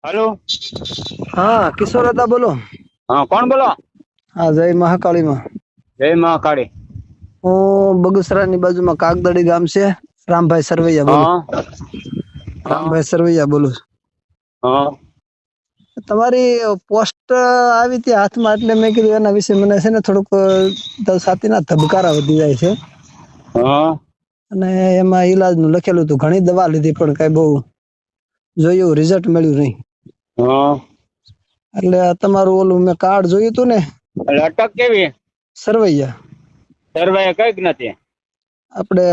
Hello. हाँ किशोर दादा बोलो। हाँ कौन बोलो? हाँ जय महाकाली में। जय महाकाળી। હું બગસરાની બાજુમાં કાગદડી ગામ છે, રામભાઈ સરવૈયા બોલું. हाँ हाँ રામભાઈ સરવૈયા બોલું. हाँ તમારી પોસ્ટ આવી હતી હાથમાં એટલે મેં કીધું એના વિશે મને છે ને થોડુંક છાતીના ધબકારા વધી જાય છે हाँ અને એમાં ઈલાજનું લખેલું હતું. ઘણી દવા લીધી પણ કઈ બહુ જોયું રિઝલ્ટ મળ્યું નહીં. हाँ એટલે આ તમારું ઓલું મેં કાર્ડ જોયું હતું ને, અટક કેવી? સરવૈયા. સર્વે કઈક નથી. આપણે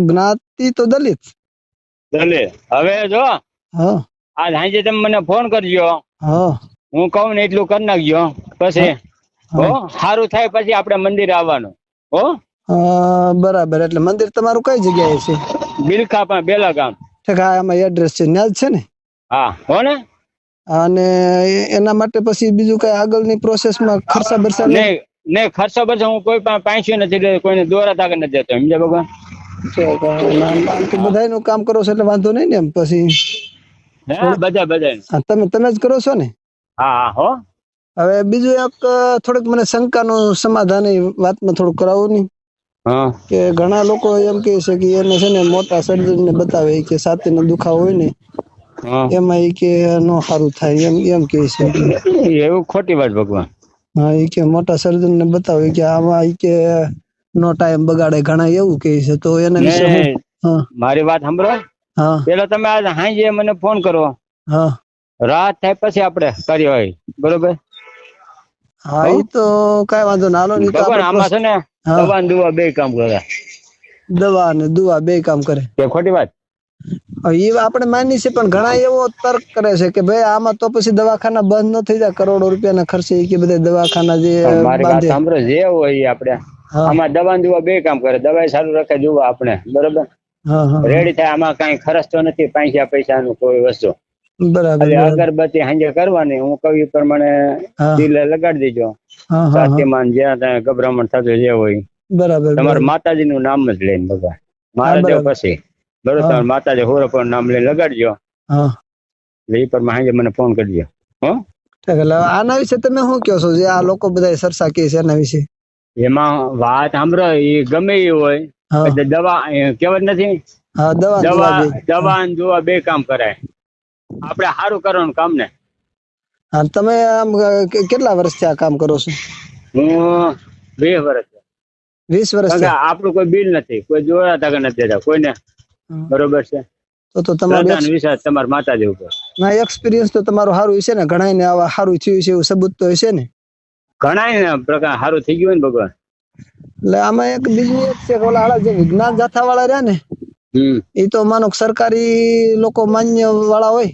જ્ઞાતિ તો દલિત. દલિત. હવે જો હા આજ હાંજે તમે મને ફોન કરજો, હા હું કહું ને એટલું કરી નાખજો. પછી હો સારું થાય પછી આપણે મંદિરે આવવાનું. હો બરાબર. એટલે મંદિર તમારું કઈ જગ્યાએ છે? બિલખા પણ બેલા ગામ. ઠીક, હા એમાં એડ્રેસ છે, ત્યાં જ છે ને? હા હો ને. અને એના માટે પછી બીજું કઈ આગળની પ્રોસેસમાં ખર્ચા બરસા નહીં નહીં, ખર્ચો બરસો હું કોઈ પણ પાંચ્યું નથી એટલે કોઈને દોરા તાકે નથી દેતો. સમજ્યા ભગવાન? બધાયનું કામ કરો છો એટલે વાંધો નહીં ને. એમ પછી હે બધા તમે જ કરો છો ને? હા હા હો. હવે બીજું એક થોડુંક મને શંકાનું સમાધાન એ વાતમાં થોડુંક કરાવો નહીં હા કે ઘણા લોકો એમ કહે છે કે એને છે ને મોટા સર્જન ને બતાવે કે છાતીનો દુખાવો હોય ને હા એમાં એ કે નો સારું થાય એમ કે છે. એવું ખોટી વાત ભગવાન. હા એ કે મોટા સર્જન ને બતાવે કે આમાં એ કે નો ટાઈમ બગાડે, ઘણા એવું કહે છે. તો એના વિશે હું? હા મારી વાત સાંભળો. હા પેલા તમે આજ હાંજે મને ફોન કરો, હા રાત થાય પછી આપણે કાર્યવાહી. બરોબર? હા એ તો કઈ વાંધો ના. હાલો, ભગવાન આમાં છે ને દવા ને દુવા બે કામ કરે. દવા અને દુવા બે કામ કરે. કે ખોટી વાત? એ આપણે માની છે, પણ ઘણા એવો તર્ક કરે છે કે ભાઈ આમાં તો પછી દવાખાના બંધ ન થઈ જાય, કરોડો રૂપિયાના ખર્ચે કે બધા દવાખાના જે મારી વાત સાંભળો, જે હોય એ આપણે આમાં દવા દુવા બે કામ કરે. દવા સારું રાખે જોવા આપણે. બરોબર? રેડી થાય. આમાં કઈ ખર્ચ તો નથી પૈસા નું કોઈ વસ્તુ. બરાબર. અગરબત્તી હાંજે કરવાની, હું કહું એ પ્રમાણે દિલે લગાડી દેજો. સાચીમાન જ્યાં ત્યાં ગભરામણ થતું જે હોય. બરાબર. તમારા માતાજી નું નામ જ લઈને ભગવાન મહાદેવ પછી બરોબર તમારે માતાજી હોરો પણ નામ લઈને લગાડજો. એટલે એ પ્રમાણે હાંજે મને ફોન કરજો. હો આના વિશે તમે શું કહો છો? જે આ લોકો બધા સરસા કે છે એના વિશે એમાં વાત સાંભળો, એ ગમે એ હોય દવા કેવત નથી. દવા દુવા બે કામ કરાય. આપણે સારું કરવાનું કામ ને. તમે આમ કેટલા વર્ષથી આ કામ કરો છો? હું 20 વર્ષ. 20 વર્ષ. આપણું કોઈ બિલ નથી, કોઈ જોડા તાકા નથી દેતા કોઈને. બરોબર છે? તો તમારો વિશ્વાસ તમારા માતાજી ઉપર. ના, એક્સપિરિયન્સ તો તમારો સારું છે ને? ઘણા ને આવા સારું થયું છે એવું સબૂત તો હશે ને? ઘણા ને પ્રકાર સારું થઈ ગયું ને ભગવાન. એટલે આમાં એક બીજું એક છે કે ઓલા જે વિજ્ઞાન જાથા વાળા રહ્યા ને, એ તો માનો સરકારી લોકો માન્ય વાળા હોય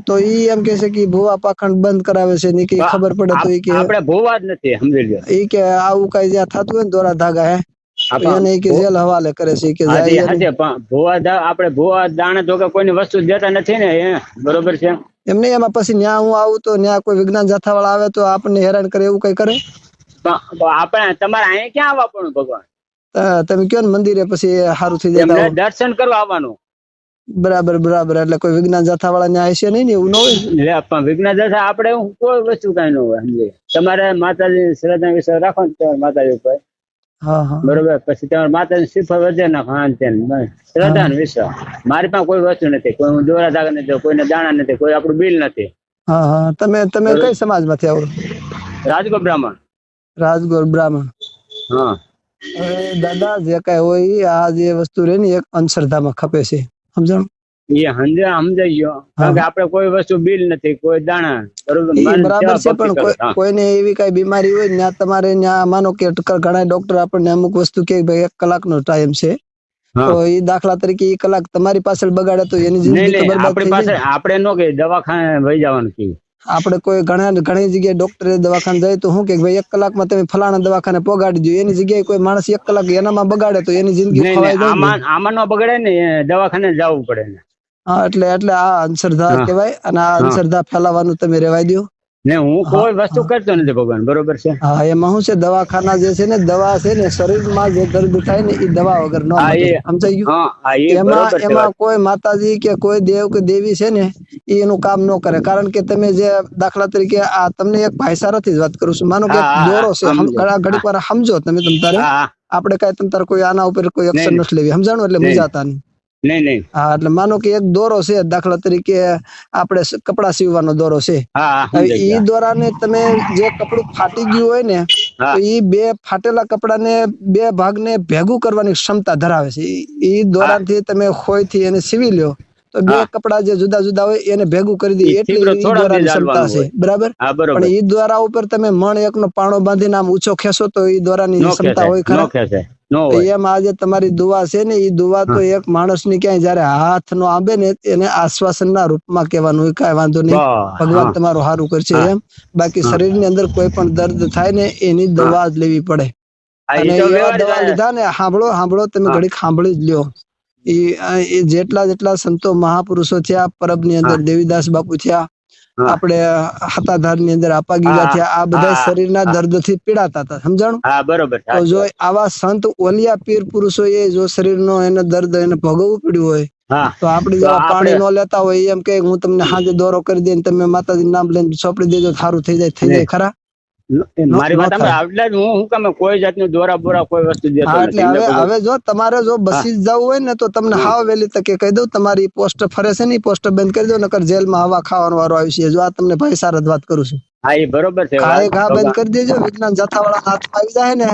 તો ઈ એમ કે છે કે ભૂવા પાખંડ બંધ કરાવે છે ને, કે ખબર પડે તો ઈ કે આપણે ભૂવા જ નથી. સમજી લો. ઈ કે આવું કઈ જ્યાં થતું હોય ને દોરા ધાગા એને કે જેલ હવાલે કરે છે કે ભૂવા આપણે ભૂવા દાણા તો કોઈને વસ્તુ દેતા નથી ને. બરોબર છે? એમ નહીં. એમાં પછી ન્યા હું આવું તો ન્યા કોઈ વિજ્ઞાન જાથા વાળા આવે તો આપણને હેરાન કરે એવું કઈ કરે? આપણે તમારે અહીંયા ક્યાં આવવા પડે ભગવાન? તમે કયો ને મંદિરે પછી સારું થઈ જાય દર્શન કરવા આવવાનું. બરાબર બરાબર. એટલે કોઈ વિજ્ઞાન જાથા વાળા ન્યા હશે નહીં ને? એવું ન હોય. પણ વિજ્ઞાન જાથા આપણે કોઈ વસ્તુ કઈ ન હોય. સમજે? તમારે માતાજી શ્રદ્ધા વિશ્વાસ રાખો ને તમારા માતાજી ઉપર. બરોબર? પછી તમારા માતાજી શ્રીફળ વધે ના ખાન શ્રદ્ધા ને વિશ્વાસ. મારી પાસે કોઈ વસ્તુ નથી, કોઈ હું દોરા ધાગા નથી, કોઈને દાણા નથી, કોઈ આપણું બિલ નથી. તમે કઈ સમાજ માંથી આવો? રાજગોર બ્રાહ્મણ. રાજગોર બ્રાહ્મણ. હવે દાદા જે કઈ હોય આ જે વસ્તુ રે ને એક અંધશ્રદ્ધામાં ખપે છે. સમજણ? એ સમજાઈ ગયો. કારણ કે આપણે કોઈ વસ્તુ બિલ નથી, કોઈ દાણા. બરાબર છે. પણ કોઈને એવી કઈ બીમારી હોય ત્યાં તમારે ત્યાં માનો કે ઘણા ડોક્ટર આપણને અમુક વસ્તુ કે ભાઈ 1 કલાકનો ટાઈમ છે, તો એ દાખલા તરીકે 1 કલાક તમારી પાછળ બગાડે તો એની જિંદગી બરબાદ થઈ જાય. આપણે નો કે દવાખાને વહી જવાનું કે આપણે કોઈ ઘણી જગ્યાએ ડોક્ટરે દવાખાને જાય તો શું કે ભાઈ 1 કલાકમાં તમે ફલાણા દવાખાને પોગાડી દો. એની જગ્યાએ કોઈ માણસ 1 કલાક એનામાં બગાડે તો એની જિંદગી ખવાઈ જાય. આમાં નો બગાડે ને, દવાખાને જવું પડે ને. એટલે આ અંધશ્રદ્ધા કહેવાય. અને આ અંધશ્રદ્ધા ફેલાવાનું તમે રેવાય દો. ને હું કોઈ વસ્તુ કરતો નથી ભગવાન, બરોબર છે? હા, એમાં શું છે, દવાખાના જે છે ને, દવા છે ને શરીરમાં જે દર્દ થાય ને એ દવા વગર ન મટે, સમજાઈ ગયું? એમાં કોઈ માતાજી કે કોઈ દેવ કે દેવી છે ને એનું કામ ન કરે. કારણ કે તમે જે દાખલા તરીકે આ તમને એક ભાઈસારાથી જ વાત કરું છું, માનો કે દોરો છે, ઘડીક વાર સમજો તમે, તમતારે આપણે કઈ તમતારે કોઈ આના ઉપર કોઈ એક્શન નથી લેવી, સમજાણું? એટલે મૂંઝાતા નહીં. હા, એટલે માનો કે એક દોરો છે, દાખલા તરીકે આપણે કપડા સીવવાનો દોરો છે, ઈ દોરાને તમે જે કપડું ફાટી ગયું હોય ને તો ઈ બે ફાટેલા કપડાને બે ભાગને ભેગું કરવાની ક્ષમતા ધરાવે છે. ઈ દોરાથી તમે ખોઈથી એને સીવી લ્યો તો બે કપડા જે જુદા જુદા હોય એને ભેગું કરી દે, એટલી દોરાની ક્ષમતા છે, બરાબર? પણ ઈ દોરા ઉપર તમે મણ એકનો પાણો બાંધીને આમ ઊંચો ખેંચો તો ઈ દોરાની ક્ષમતા હોય ખરા? એમ આજે તમારી દુઆ છે ને, ઈ દુઆ તો એક માણસની ક્યાંય જયારે હાથ નો આંબે ને એને આશ્વાસનના રૂપમાં કહેવાનું, કાંઈ વાંધો નહીં, ભગવાન તમારું સારું કરશે એમ. બાકી શરીરની અંદર કોઈ પણ દર્દ થાય ને એની દવા જ લેવી પડે. અને એવા દવા લીધા ને, સાંભળો તમે, ઘડીક સાંભળી જ લ્યો. એ જેટલા સંતો મહાપુરુષો થયા, પરબની અંદર દેવીદાસ બાપુ થયા, આપણે હતાધાર ની અંદર આપા ગીગા થયા, આ બધા શરીરના દર્દ થી પીડાતા હતા, સમજાણું? તો જો આવા સંત ઓલિયા પીર પુરુષો એ જો શરીરનો એને દર્દ એને ભોગવવું પડ્યું હોય તો આપણે જો પાણી ન લેતા હોય એમ કે હું તમને સાંજે દોરો કરી દે તમે માતાજી નામ લઈને સોંપડી દેજો, સારું થઈ જાય ખરા? મારી વાત એટલે હું કામ કોઈ જાતનું દોરા બોરા કોઈ વસ્તુ દેતો નથી. હવે જો તમારે જો બસી જવું હોય ને તો તમને હાવ વહેલી તકે કહી દઉં, તમારી પોસ્ટ ફરે છે ને પોસ્ટ બંધ કરી દો, નકર જેલમાં હવા ખાવાનો વારો આવશે. જો આ તમને ભાઈ સારદ વાત કરું છું. હા, એ બરોબર છે. ઘા બંધ કરી દેજો, વિજ્ઞાન જથ્થાવાળા હાથમાં આવી જાય ને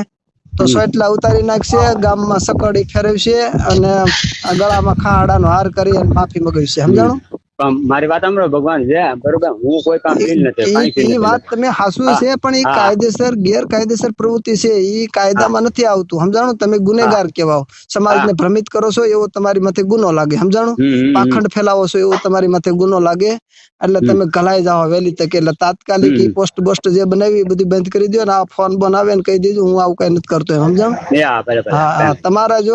તો સોટલા ઉતારી નાખશે, ગામમાં સકડી ફેરવશે અને ગળામાં ખાડાનો હાર કરી અને માફી મગાવશે, સમજાણું? મારી વાત સાંભળો, ભગવાન છે, બરોબર? હું કોઈ કામ નથી. એ વાત તમે હાસુ છે, પણ એ કાયદેસર ગેરકાયદેસર પ્રવૃત્તિ છે, એ કાયદામાં નથી આવતું, સમજાણું? તમે ગુનેગાર કહેવાઓ, સમાજને ભ્રમિત કરો છો એવો તમારી માથે ગુનો લાગે, સમજાણું? પાખંડ ફેલાવો છો એવો તમારી માથે ગુનો લાગે. એટલે તમે ઘલાઈ જાઓ વહેલી તકે. એટલે તાત્કાલિક ઈ પોસ્ટ બોસ્ટ જે બનાવી બધી બંધ કરી દો ને આ ફોન બનાવે ને કહી દેજો હું આવું કઈ નથી કરતો, સમજાણું? હા, તમારા જો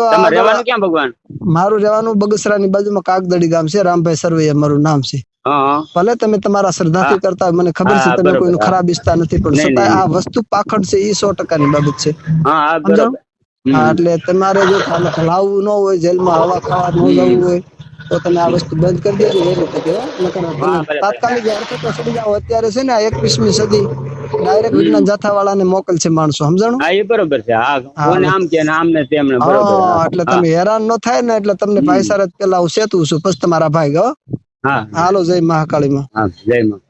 ભગવાન મારું રહેવાનું બગસરાની બાજુમાં કાગદડી ગામ છે, રામભાઈ સરવૈયા મારું નામ છે. ભલે તમે તમારા શ્રદ્ધાથી કરતા હોય, મને ખબર છે તમે કોઈનું ખરાબ ઈચ્છતા નથી, પણ છતાં આ વસ્તુ પાખંડ છે, એ 100% બાબત છે, સમજાણું? હા, એટલે તમારે જો હલાવવું ન હોય, જેલમાં હવા ખાવા ન જવું હોય તો તમે આ વસ્તુ બંધ કરી દેજો એ રીતે. તાત્કાલિક અર્થે ચડી જાઓ. અત્યારે છે ને 21મી સદી ડાયરેક્ટ વિજ્ઞાન જાથા વાળાને મોકલ છે માણસો, સમજાણું? હા, એ બરોબર છે. એટલે તમે હેરાન ન થાય ને, એટલે તમને ભાઈ સારજ પેલા હું સેતું છું, પછી તમારા ભાઈ ગયો. હાલો, જય મહાકાળી માં. જય માં.